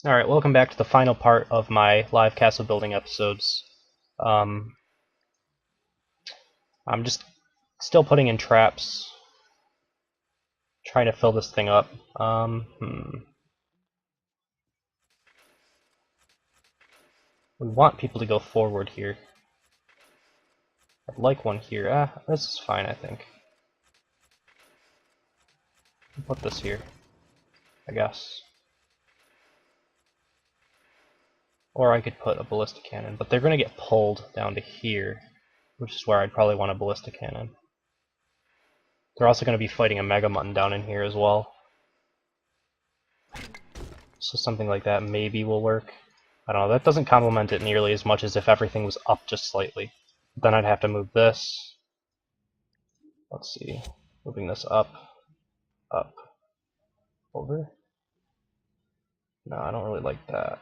Alright, welcome back to the final part of my live castle building episodes. Um, I'm just still putting in traps, trying to fill this thing up. We want people to go forward here. I'd like one here. This is fine, I think. I'll put this here, I guess. Or I could put a ballistic cannon, but they're going to get pulled down to here, which is where I'd probably want a ballistic cannon. They're also going to be fighting a Megamutton down in here as well. So something like that maybe will work. I don't know, that doesn't complement it nearly as much as if everything was up just slightly. Then I'd have to move this. Let's see, moving this up, over. No, I don't really like that.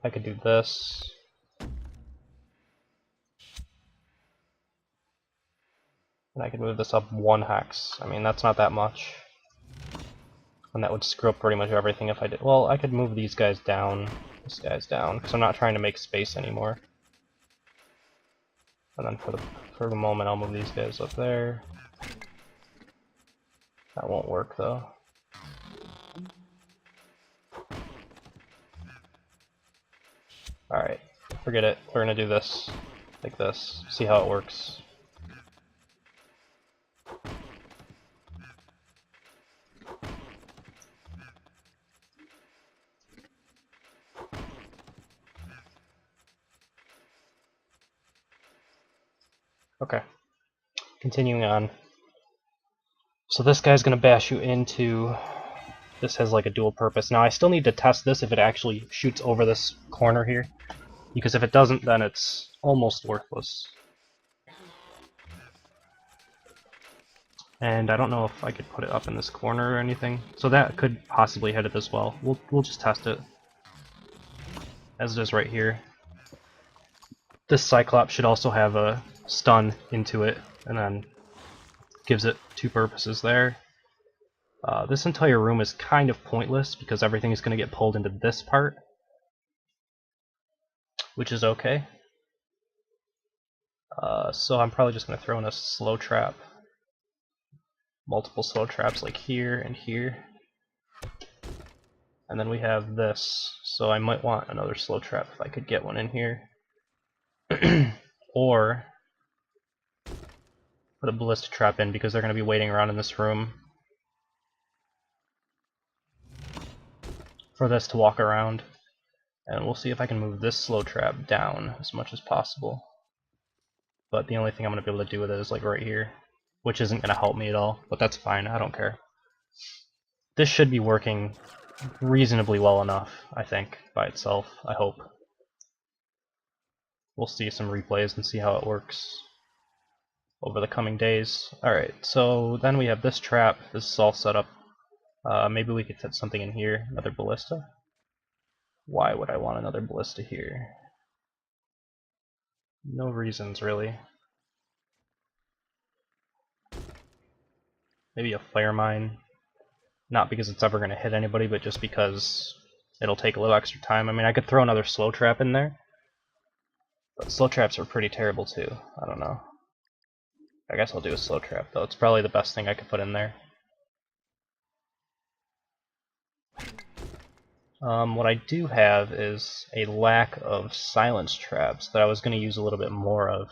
I could do this. And I could move this up 1 hex. I mean, that's not that much. And that would screw up pretty much everything if I did. Well, I could move these guys down, this guy's down, because I'm not trying to make space anymore. And then for the moment, I'll move these guys up there. That won't work though. Alright, forget it. We're gonna do this, like this, see how it works. Okay, continuing on. So this guy's gonna bash you into... This has like a dual purpose. Now I still need to test this if it actually shoots over this corner here, because if it doesn't, then it's almost worthless. And I don't know if I could put it up in this corner or anything, so that could possibly hit it as well. We'll just test it, as it is right here. This Cyclops should also have a stun into it, and then gives it two purposes there. This entire room is kind of pointless because everything is going to get pulled into this part, which is okay. So I'm probably just going to throw in a slow trap. Multiple slow traps like here and here. And then we have this, so I might want another slow trap if I could get one in here. Or put a ballistic trap in because they're going to be waiting around in this room for this to walk around. And we'll see if I can move this slow trap down as much as possible. But the only thing I'm going to be able to do with it is like right here, which isn't going to help me at all, but that's fine, I don't care. This should be working reasonably well enough, I think, by itself, I hope. We'll see some replays and see how it works over the coming days. Alright, so then we have this trap. This is all set up. Maybe we could set something in here, another ballista. Why would I want another ballista here? No reasons, really. Maybe a flare mine. Not because it's ever going to hit anybody, but just because it'll take a little extra time. I mean, I could throw another slow trap in there, but slow traps are pretty terrible too. I don't know. I guess I'll do a slow trap, though. It's probably the best thing I could put in there. What I do have is a lack of silence traps that I was going to use a little bit more of,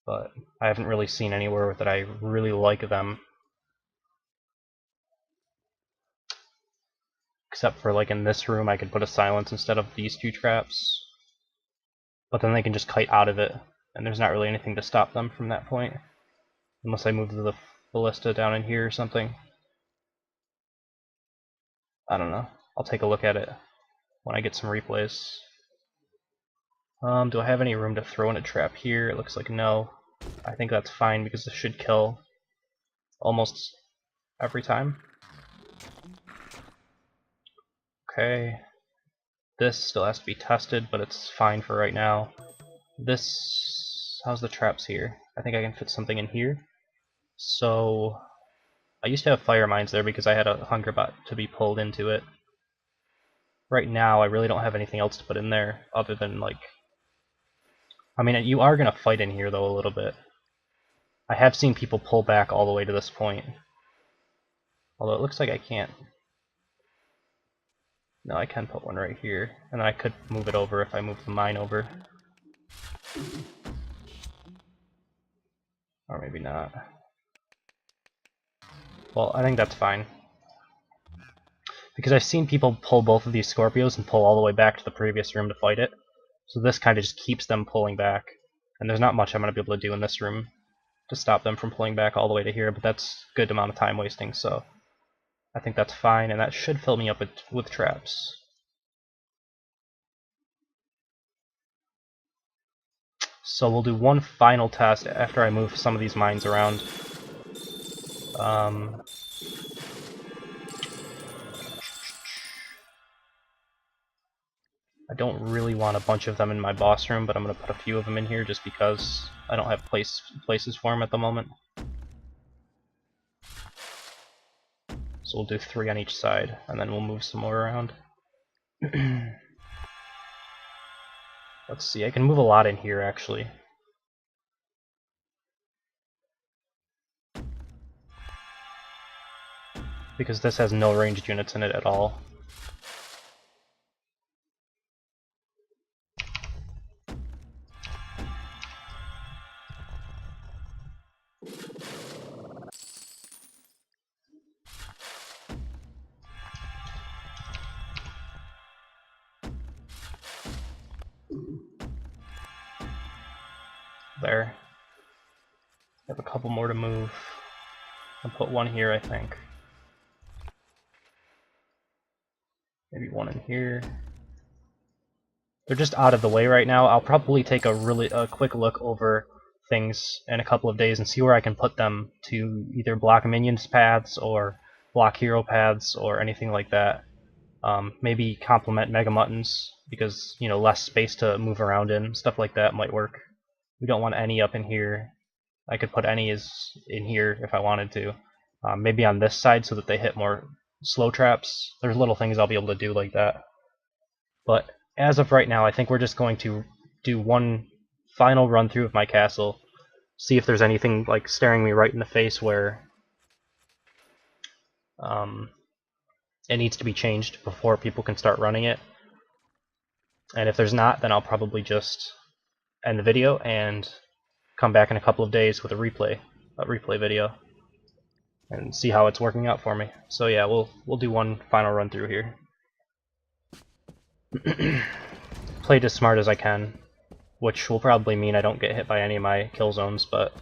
but I haven't really seen anywhere that I really like them. Except for like in this room I could put a silence instead of these two traps. But then they can just kite out of it, and there's not really anything to stop them from that point. Unless I move the ballista down in here or something. I don't know. I'll take a look at it when I get some replays. Do I have any room to throw in a trap here? It looks like no. I think that's fine because this should kill almost every time. Okay. This still has to be tested, but it's fine for right now. This... how's the traps here? I think I can fit something in here. So... I used to have fire mines there because I had a hunger bot to be pulled into it. Right now, I really don't have anything else to put in there other than, like... I mean, you are going to fight in here, though, a little bit. I have seen people pull back all the way to this point. Although it looks like I can't. No, I can put one right here. And then I could move it over if I move the mine over. Or maybe not. Well, I think that's fine. Because I've seen people pull both of these Scorpios and pull all the way back to the previous room to fight it. So this kind of just keeps them pulling back. And there's not much I'm going to be able to do in this room to stop them from pulling back all the way to here, but that's a good amount of time wasting, so I think that's fine, and that should fill me up with traps. So we'll do one final test after I move some of these mines around. I don't really want a bunch of them in my boss room, but I'm going to put a few of them in here just because I don't have places for them at the moment. So we'll do 3 on each side, and then we'll move some more around. Let's see, I can move a lot in here, actually. Because this has no ranged units in it at all. There. I have a couple more to move. I'll put one here, I think. Maybe one in here. They're just out of the way right now. I'll probably take a quick look over things in a couple of days and see where I can put them to either block minions paths or block hero paths or anything like that. Maybe complement Mega Muttons because, you know, less space to move around in. Stuff like that might work. We don't want any up in here. I could put any in here if I wanted to. Maybe on this side so that they hit more slow traps. There's little things I'll be able to do like that. But as of right now, I think we're just going to do one final run through of my castle, see if there's anything like staring me right in the face where it needs to be changed before people can start running it. And if there's not, then I'll probably just end the video and come back in a couple of days with a replay video and see how it's working out for me. So yeah, we'll do one final run through here. Played as smart as I can, which will probably mean I don't get hit by any of my kill zones, but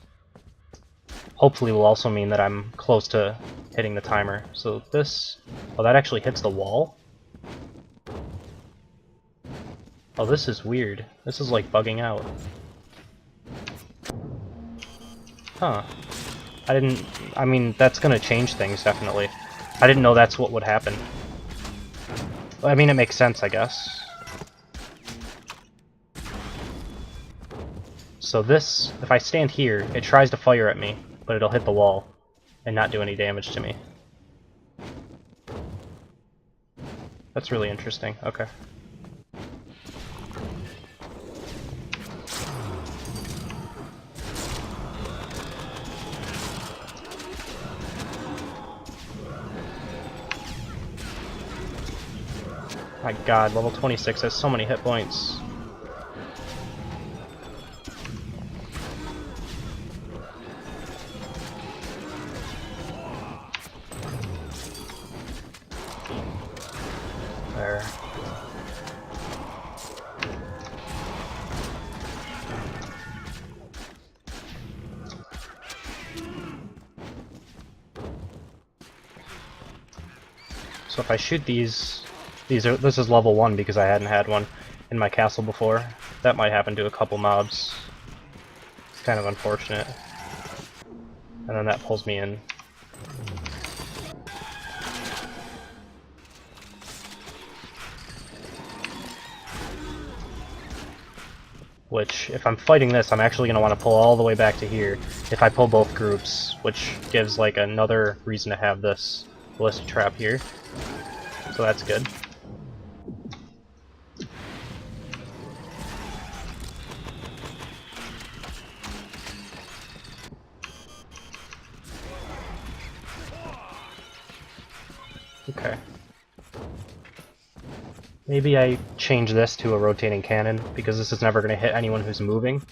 hopefully will also mean that I'm close to hitting the timer. So this, oh, that actually hits the wall? Oh, this is weird. This is like bugging out. Huh. I mean, that's gonna change things, definitely. I didn't know that's what would happen. Well, I mean, it makes sense, I guess. So this, if I stand here, it tries to fire at me, but it'll hit the wall and not do any damage to me. That's really interesting. Okay. My god, level 26 has so many hit points. There. So if I shoot this is level 1 because I hadn't had one in my castle before. That might happen to a couple mobs. It's kind of unfortunate. And then that pulls me in. which, if I'm fighting this, I'm actually going to want to pull all the way back to here if I pull both groups, which gives like another reason to have this Ballista Trap here. So that's good. Okay. Maybe I change this to a rotating cannon, because this is never going to hit anyone who's moving.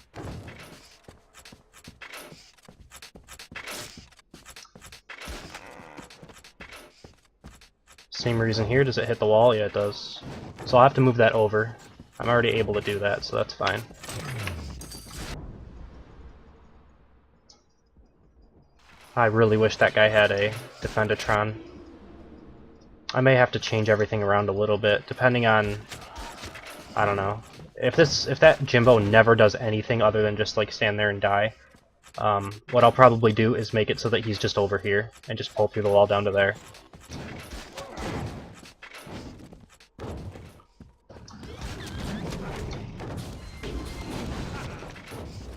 Same reason here, does it hit the wall? Yeah, it does. So I'll have to move that over. I'm already able to do that, so that's fine. I really wish that guy had a Defendatron. I may have to change everything around a little bit, depending on... I don't know. If that Jimbo never does anything other than just like stand there and die, what I'll probably do is make it so that he's just over here, and just pull through the wall down to there.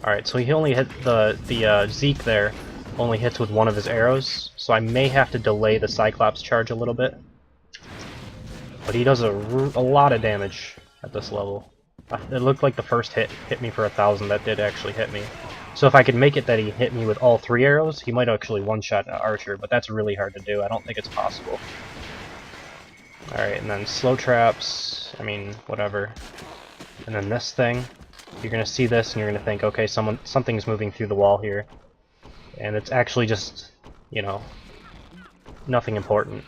Alright, so he only hit the Zeke there, only hits with one of his arrows, so I may have to delay the Cyclops charge a little bit. But he does a lot of damage at this level. It looked like the first hit me for 1,000, that did actually hit me. So if I could make it that he hit me with all 3 arrows, he might actually one-shot an archer, but that's really hard to do. I don't think it's possible. Alright, and then slow traps, I mean, whatever. And then this thing, you're gonna see this and you're gonna think, okay, something's moving through the wall here. And it's actually just, you know, nothing important.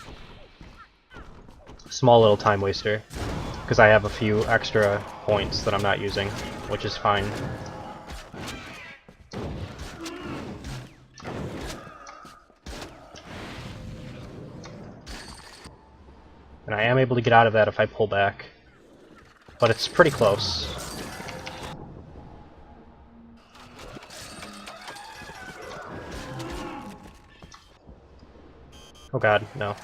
Small little time waster, because I have a few extra points that I'm not using, which is fine. And I am able to get out of that if I pull back, but it's pretty close. Oh god, no.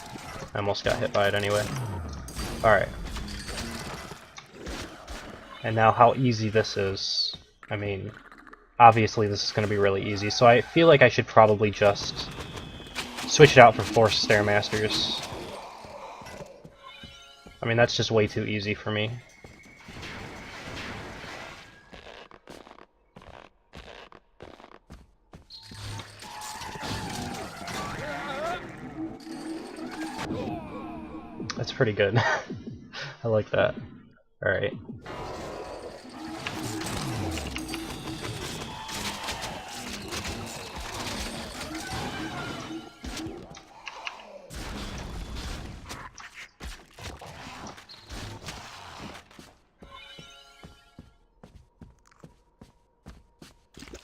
I almost got hit by it anyway. Alright. And now how easy this is. I mean, obviously this is going to be really easy, so I feel like I should probably just switch it out for Force Stairmasters. I mean, that's just way too easy for me. That's pretty good. I like that. Alright.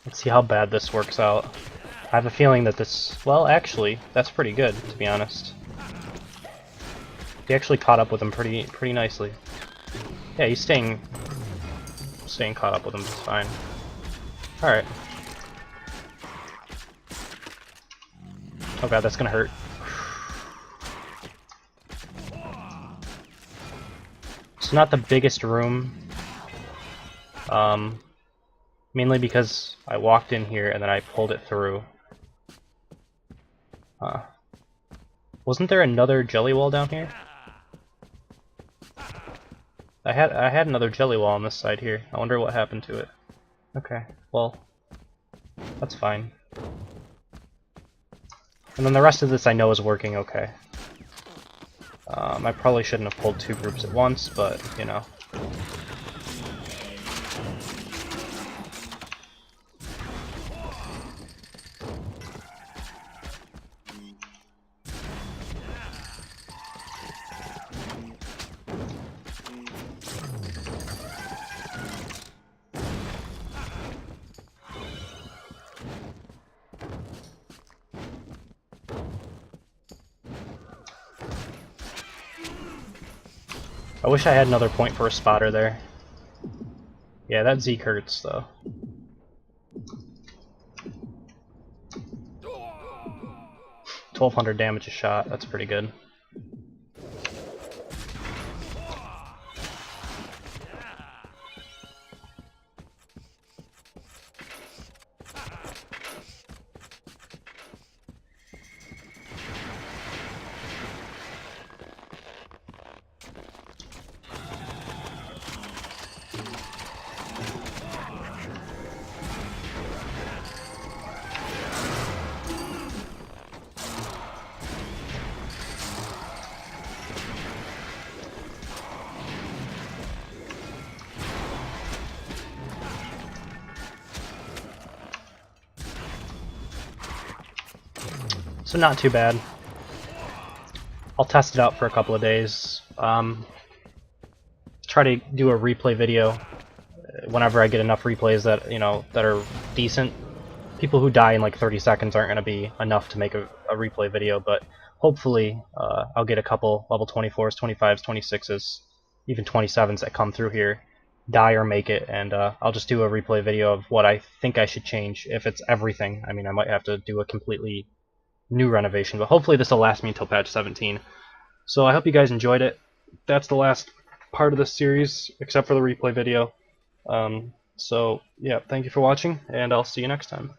Let's see how bad this works out. I have a feeling that this... Well, actually, that's pretty good, to be honest. He actually caught up with him pretty nicely. Yeah, he's staying caught up with him just fine. Alright. Oh god, that's gonna hurt. It's not the biggest room. Mainly because I walked in here and then I pulled it through. Wasn't there another jelly wall down here? I had another jelly wall on this side here. I wonder what happened to it. Okay, well, that's fine. And then the rest of this I know is working okay. I probably shouldn't have pulled 2 groups at once, but, you know. I wish I had another point for a spotter there. Yeah, that Zeke hurts, though. $1,200 damage a shot, that's pretty good. So not too bad. I'll test it out for a couple of days. Try to do a replay video whenever I get enough replays that that are decent. People who die in like 30 seconds aren't going to be enough to make a replay video, but hopefully I'll get a couple level 24s, 25s, 26s, even 27s that come through here, die or make it, and I'll just do a replay video of what I think I should change. If it's everything, I mean, I might have to do a completely new renovation, but hopefully this will last me until patch 17. So I hope you guys enjoyed it. That's the last part of this series, except for the replay video. So yeah, thank you for watching, and I'll see you next time.